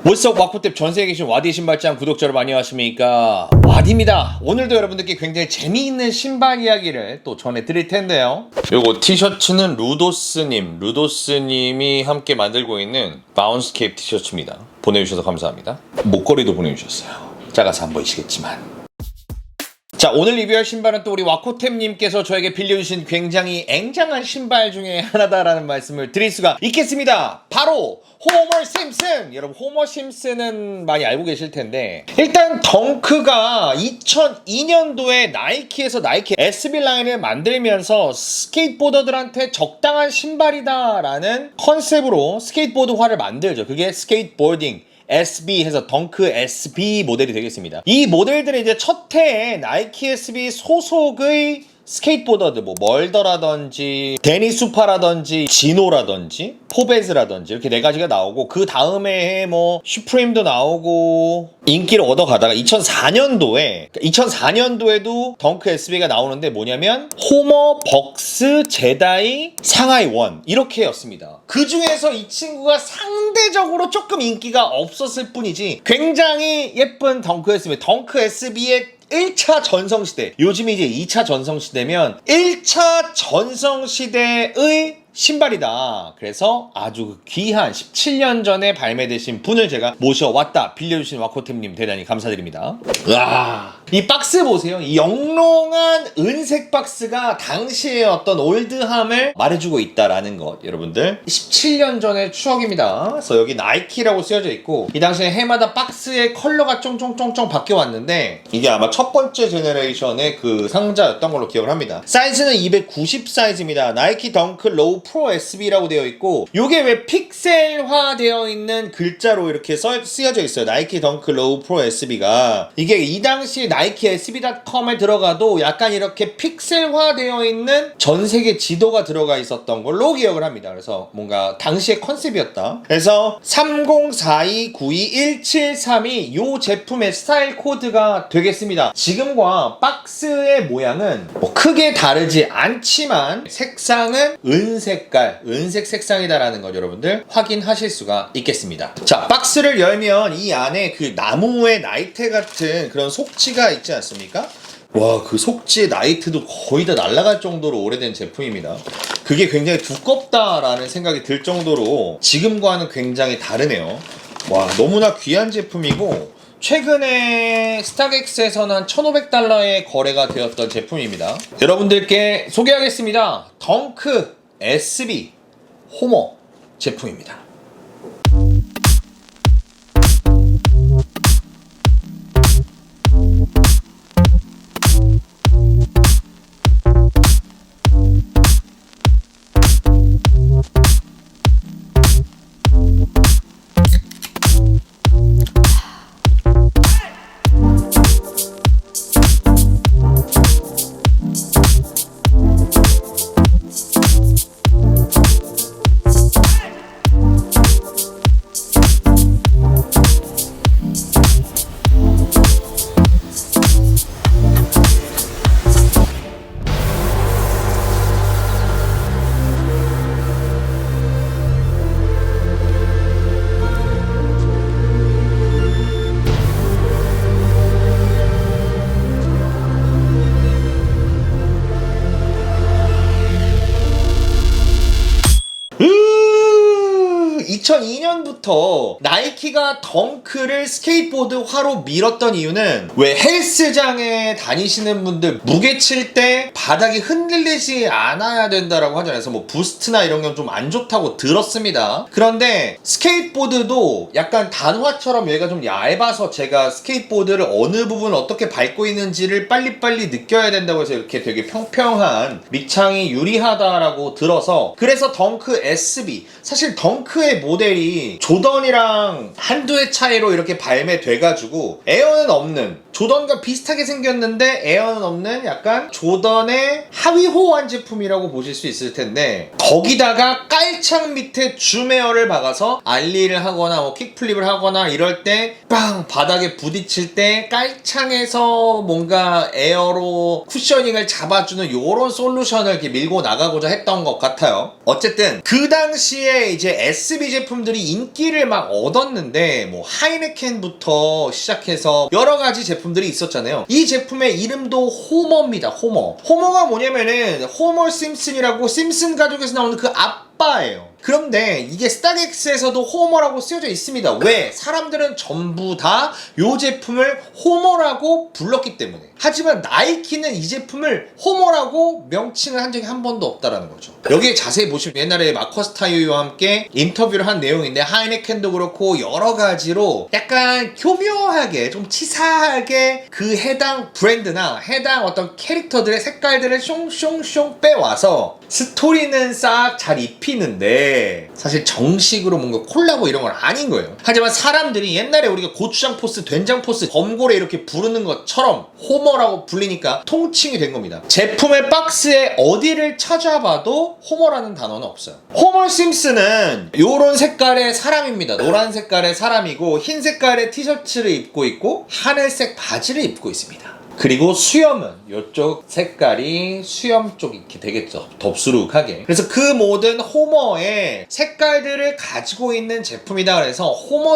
월석 와코탭 전세계에 계신 와디 신발장 구독자 여러분 안녕하십니까, 와디입니다. 오늘도 여러분들께 굉장히 재미있는 신발 이야기를 또 전해드릴 텐데요, 요거 티셔츠는 루도스님이 함께 만들고 있는 바운스케이프 티셔츠입니다. 보내주셔서 감사합니다. 목걸이도 보내주셨어요. 작아서 안 보이시겠지만. 자, 오늘 리뷰할 신발은 또 우리 와코템님께서 저에게 빌려주신 굉장히 앵장한 신발 중에 하나다라는 말씀을 드릴 수가 있겠습니다. 바로 호머 심슨! 여러분, 호머 심슨은 많이 알고 계실 텐데, 일단 덩크가 2002년도에 나이키에서 나이키 SB 라인을 만들면서 스케이트보더들한테 적당한 신발이다라는 컨셉으로 스케이트보드화를 만들죠. 그게 스케이트보딩 SB 해서 덩크 SB 모델이 되겠습니다. 이 모델들은 이제 첫 해에 나이키 SB 소속의 스케이트보더들, 뭐 멀더라든지 데니수파라든지 지노라든지 포베즈라든지 이렇게 네 가지가 나오고, 그 다음에 뭐 슈프림도 나오고 인기를 얻어가다가 2004년도에도 덩크 SB가 나오는데, 뭐냐면 호머, 벅스, 제다이, 상하이 원 이렇게였습니다. 그 중에서 이 친구가 상대적으로 조금 인기가 없었을 뿐이지 굉장히 예쁜 덩크 SB의 1차 전성시대, 요즘이 이제 2차 전성시대면 1차 전성시대의 신발이다. 그래서 아주 귀한 17년 전에 발매되신 분을 제가 모셔왔다. 빌려주신 와코템님 대단히 감사드립니다. 와, 이 박스 보세요. 이 영롱한 은색 박스가 당시의 어떤 올드함을 말해주고 있다라는 것, 여러분들 17년 전의 추억입니다. 그래서 여기 나이키라고 쓰여져 있고, 이 당시에 해마다 박스의 컬러가 쫑쫑쫑쫑 바뀌어왔는데, 이게 아마 첫 번째 제너레이션의 그 상자였던 걸로 기억을 합니다. 사이즈는 290 사이즈입니다. 나이키 덩크 로우 프로 SB라고 되어 있고, 요게 왜 픽셀화 되어 있는 글자로 이렇게 쓰여져 있어요. 나이키 덩크 로우 프로 SB가. 이게 이 당시 나이키 SB.com에 들어가도 약간 이렇게 픽셀화 되어 있는 전 세계 지도가 들어가 있었던 걸로 기억을 합니다. 그래서 뭔가 당시의 컨셉이었다. 그래서 3042921732 요 제품의 스타일 코드가 되겠습니다. 지금과 박스의 모양은 뭐 크게 다르지 않지만 색상은 은색 색상이다라는 걸 여러분들 확인하실 수가 있겠습니다. 자, 박스를 열면 이 안에 그 나무의 나이테 같은 그런 속지가 있지 않습니까? 와, 그 속지의 나이트도 거의 다 날아갈 정도로 오래된 제품입니다. 그게 굉장히 두껍다라는 생각이 들 정도로 지금과는 굉장히 다르네요. 와, 너무나 귀한 제품이고, 최근에 스타렉스에서는 한 1,500달러에 거래가 되었던 제품입니다. 여러분들께 소개하겠습니다. 덩크 SB 호머 제품입니다. (2002년부터) 나이키가 덩크를 스케이트보드화로 밀었던 이유는, 왜 헬스장에 다니시는 분들 무게 칠 때 바닥이 흔들리지 않아야 된다라고 하잖아요. 그래서 뭐 부스트나 이런 건 좀 안 좋다고 들었습니다. 그런데 스케이트보드도 약간 단화처럼 얘가 좀 얇아서 제가 스케이트보드를 어느 부분 어떻게 밟고 있는지를 빨리빨리 느껴야 된다고 해서 이렇게 되게 평평한 밑창이 유리하다라고 들어서, 그래서 덩크 SB, 사실 덩크의 모델이 조던이랑 한두 해 차이로 이렇게 발매돼가지고 에어는 없는, 조던과 비슷하게 생겼는데 에어는 없는 약간 조던의 하위 호환 제품이라고 보실 수 있을 텐데, 거기다가 깔창 밑에 줌 에어를 박아서 알리를 하거나 뭐 킥플립을 하거나 이럴 때 빵 바닥에 부딪힐 때 깔창에서 뭔가 에어로 쿠셔닝을 잡아주는 요런 솔루션을 이렇게 밀고 나가고자 했던 것 같아요. 어쨌든 그 당시에 이제 SB 제품 제품들이 인기를 막 얻었는데 뭐 하이네켄부터 시작해서 여러 가지 제품들이 있었잖아요. 이 제품의 이름도 호머입니다. 호머가 뭐냐면은 호머 심슨이라고 심슨 가족에서 나오는 그 아빠예요. 그런데 이게 스타렉스에서도 호머라고 쓰여져 있습니다. 왜? 사람들은 전부 다 이 제품을 호머라고 불렀기 때문에. 하지만 나이키는 이 제품을 호머라고 명칭을 한 적이 한 번도 없다라는 거죠. 여기에 자세히 보시면 옛날에 마커스 타이어와 함께 인터뷰를 한 내용인데 하이네켄도 그렇고 여러 가지로 약간 교묘하게 좀 치사하게 그 해당 브랜드나 해당 어떤 캐릭터들의 색깔들을 숑숑숑 빼와서 스토리는 싹 잘 입히는데 사실 정식으로 뭔가 콜라보 이런 건 아닌 거예요. 하지만 사람들이 옛날에 우리가 고추장 포스, 된장 포스, 범고래 이렇게 부르는 것처럼 호머라고 불리니까 통칭이 된 겁니다. 제품의 박스에 어디를 찾아봐도 호머라는 단어는 없어요. 호머 심슨은 요런 색깔의 사람입니다. 노란 색깔의 사람이고 흰 색깔의 티셔츠를 입고 있고 하늘색 바지를 입고 있습니다. 그리고 수염은 이쪽 색깔이 수염 쪽 이렇게 되겠죠. 덥수룩하게. 그래서 그 모든 호머의 색깔들을 가지고 있는 제품이다 그래서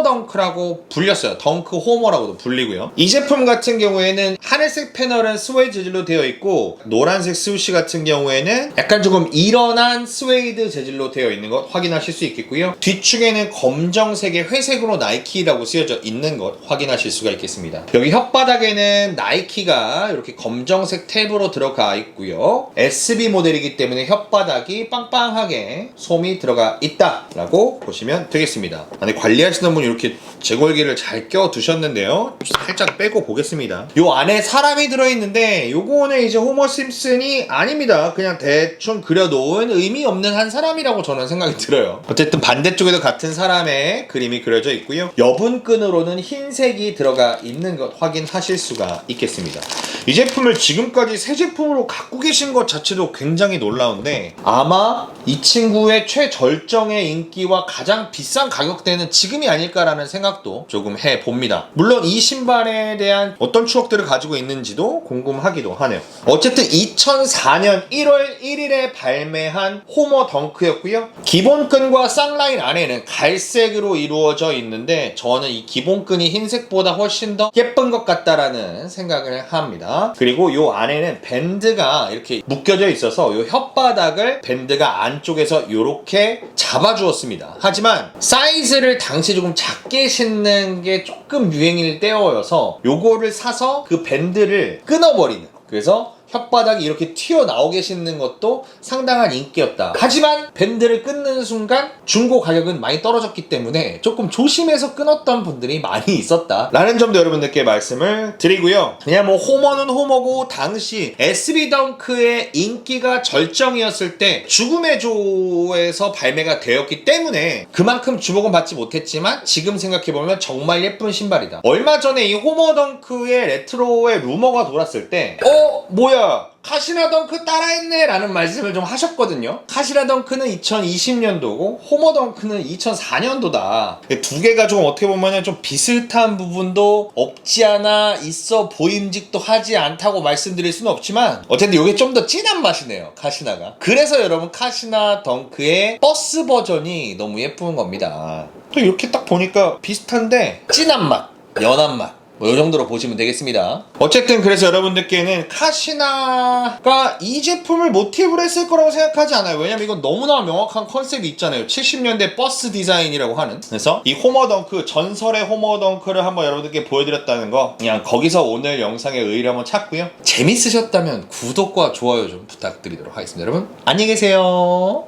호머덩크라고 불렸어요. 덩크 호머라고도 불리고요. 이 제품 같은 경우에는 하늘색 패널은 스웨이드 재질로 되어 있고 노란색 스우시 같은 경우에는 약간 조금 일어난 스웨이드 재질로 되어 있는 것 확인하실 수 있겠고요. 뒤축에는 검정색의 회색으로 나이키라고 쓰여져 있는 것 확인하실 수가 있겠습니다. 여기 혓바닥에는 나이키가 이렇게 검정색 탭으로 들어가 있고요. SB 모델이기 때문에 혓바닥이 빵빵하게 솜이 들어가 있다라고 보시면 되겠습니다. 안에 관리하시는 분이 이렇게 제골기를 잘 껴 두셨는데요. 살짝 빼고 보겠습니다. 요 안에 사람이 들어있는데 요거는 이제 호머 심슨이 아닙니다. 그냥 대충 그려놓은 의미 없는 한 사람이라고 저는 생각이 들어요. 어쨌든 반대쪽에도 같은 사람의 그림이 그려져 있고요. 여분끈으로는 흰색이 들어가 있는 것 확인하실 수가 있겠습니다. 이 제품을 지금까지 새 제품으로 갖고 계신 것 자체도 굉장히 놀라운데 아마 이 친구의 최절정의 인기와 가장 비싼 가격대는 지금이 아닐까라는 생각도 조금 해봅니다. 물론 이 신발에 대한 어떤 추억들을 가지고 있는지도 궁금하기도 하네요. 어쨌든 2004년 1월 1일에 발매한 호머 덩크였고요. 기본끈과 쌍라인 안에는 갈색으로 이루어져 있는데 저는 이 기본끈이 흰색보다 훨씬 더 예쁜 것 같다라는 생각을 합니다. 그리고 이 안에는 밴드가 이렇게 묶여져 있어서 이 혓바닥을 밴드가 안쪽에서 이렇게 잡아주었습니다. 하지만 사이즈를 당시 조금 작게 신는 게 조금 유행일 때여서 요거를 사서 그 밴드를 끊어버리는, 그래서 혓바닥이 이렇게 튀어나오게 신는 것도 상당한 인기였다. 하지만 밴드를 끊는 순간 중고 가격은 많이 떨어졌기 때문에 조금 조심해서 끊었던 분들이 많이 있었다 라는 점도 여러분들께 말씀을 드리고요. 그냥 뭐 호머는 호머고 당시 SB 덩크의 인기가 절정이었을 때 죽음의 조에서 발매가 되었기 때문에 그만큼 주목은 받지 못했지만 지금 생각해보면 정말 예쁜 신발이다. 얼마 전에 이 호머 덩크의 레트로의 루머가 돌았을 때 뭐야 카시나 덩크 따라했네 라는 말씀을 좀 하셨거든요. 카시나 덩크는 2020년도고 호머 덩크는 2004년도다. 두 개가 조금 어떻게 보면 좀 비슷한 부분도 없지 않아 있어 보임직도 하지 않다고 말씀드릴 수는 없지만 어쨌든 이게 좀 더 진한 맛이네요, 카시나가. 그래서 여러분 카시나 덩크의 버스 버전이 너무 예쁜 겁니다. 또 이렇게 딱 보니까 비슷한데 진한 맛, 연한 맛, 이 정도로 보시면 되겠습니다. 어쨌든 그래서 여러분들께는 카시나가 이 제품을 모티브로 했을 거라고 생각하지 않아요. 왜냐면 이건 너무나 명확한 컨셉이 있잖아요. 70년대 버스 디자인이라고 하는. 그래서 이 호머덩크, 전설의 호머덩크를 한번 여러분들께 보여드렸다는 거, 그냥 거기서 오늘 영상의 의의를 한번 찾고요. 재밌으셨다면 구독과 좋아요 좀 부탁드리도록 하겠습니다. 여러분 안녕히 계세요.